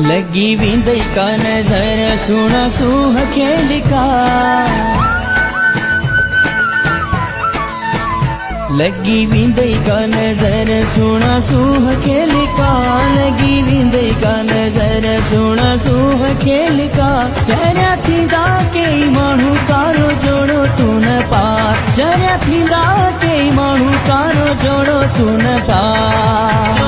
लगी विंदई का नजर सुना सूह खेल का, लगी विंदई का नजर सुना सूह खेल का, लगी विंदई का नजर सुना सूह खेल का। चरिया थींदा कई माण्हू कारो जोड़ो तू न पार, चरिया थींदा कई माण्हू कारो जोड़ो तू न पार।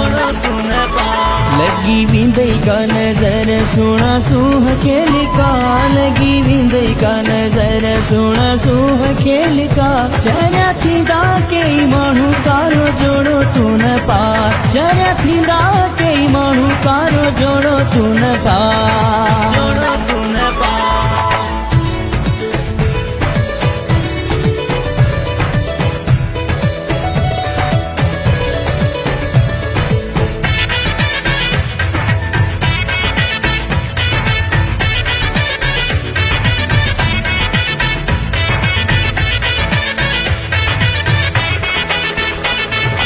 लगी विंदई का नजर सुना सूह खेल का, लगी विंदई का नजर सुना सूह खेल का। चरिया थींदा कई माण्हू कारो जोड़ो तू न पार, चरिया थींदा कई माण्हू कारो जोड़ो तू न पार।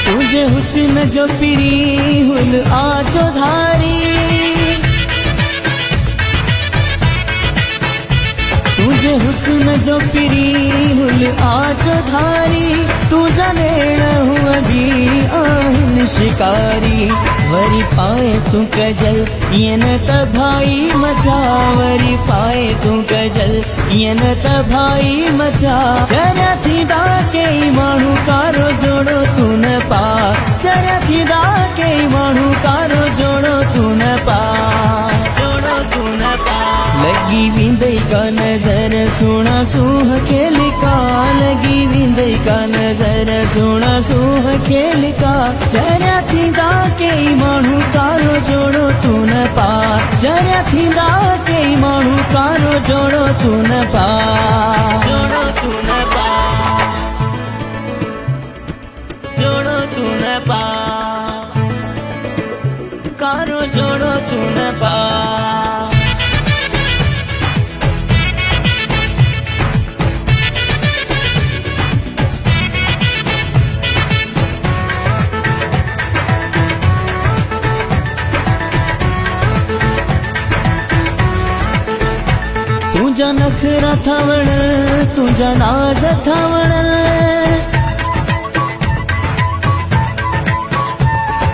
तुझे हुस्न जो पिरी हुल आजो धारी, तुझे हुस्न जो पिरी हुल आजो धारी। तू जाने हुआ भी आहिन शिकारी, वरी पाए तू कजल ये न त भाई मचा, वरी पाए तू कजल ये न त भाई मचा। चरिया थींदा कई माण्हू कारो जोड़ो तू न पार, चरिया थींदा कई माण्हू कारो जोड़ो तू न पार। लगी विंदई का नजर सुना सूह खेल का, लगी विंदई का नजर सुना सूह खेल का। चरिया थींदा कई माण्हू कारो जोड़ो तू न पार, चरिया थींदा कई माण्हू कारो जोड़ो तू न पार। जोड़ो तू न पार, कारो जोड़ो तू न पार। तुझा नखरा थावण, तुझा नाज थावण,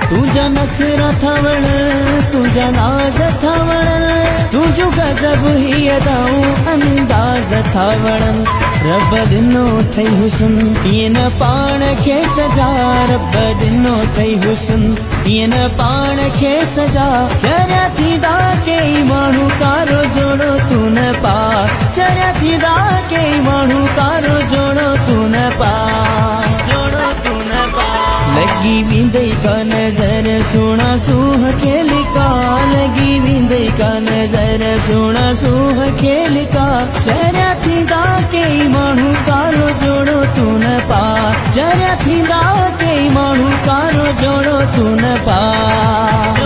तुझा नखरा थावण, तुझा नाज थावण। तुझो गजब ही अदाऊं अंदाज थावण। रब दिनो थई हुस्न ये न पाण खे सजा, रब दिनो थई हुस्न ये न पाण खे सजा। चरिया थींदा कई माण्हू कारो जोड़ो तू न पार, चरिया थींदा कई माण्हू कारो जोड़ो तू न पार। लगी विंदई का नजर सुना सूह खेल का, लगी विंदई का नजर सुना सूह खेल का। चरिया थींदा कई माण्हू कारो जोड़ो तू न पार, चरिया थींदा कई माण्हू कारो जोड़ो तू न पार।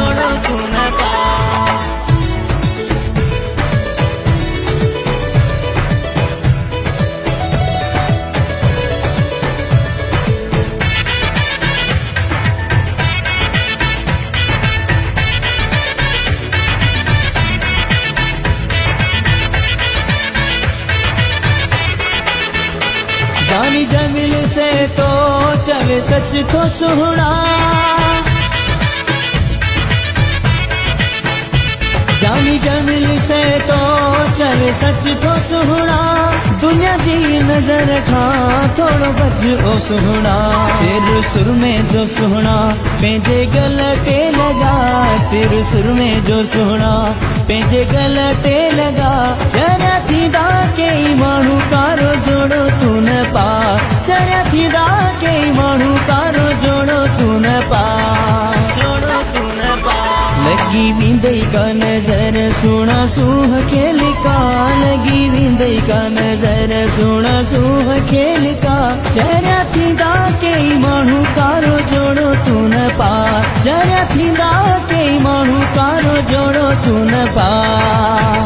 जानी जमील से तो चले सच तो सुहना, जानी जमील से तो चले सच तो सुहना। दुनिया जी नजर खा थोड़ो बच ओ सुहना, तेरे सुर में जो सुहना पंहिंजे गलते लगा, तेरे सुर में जो सुहना पंहिंजे गलते लगा। चरिया थींदा कई माण्हू कारो जोड़ो तू न पार, चरिया थींदा कई माण्हू कारो जोड़ो तू न पार। लगी विंदई का नजर सुना सूह खेल का, लगी विंदई का नजर सुना सूह खेल का। चरिया थींदा कई माण्हू कारो जोड़ो तू न पार, चरिया थींदा कई माण्हू कारो जोड़ो तू न पार।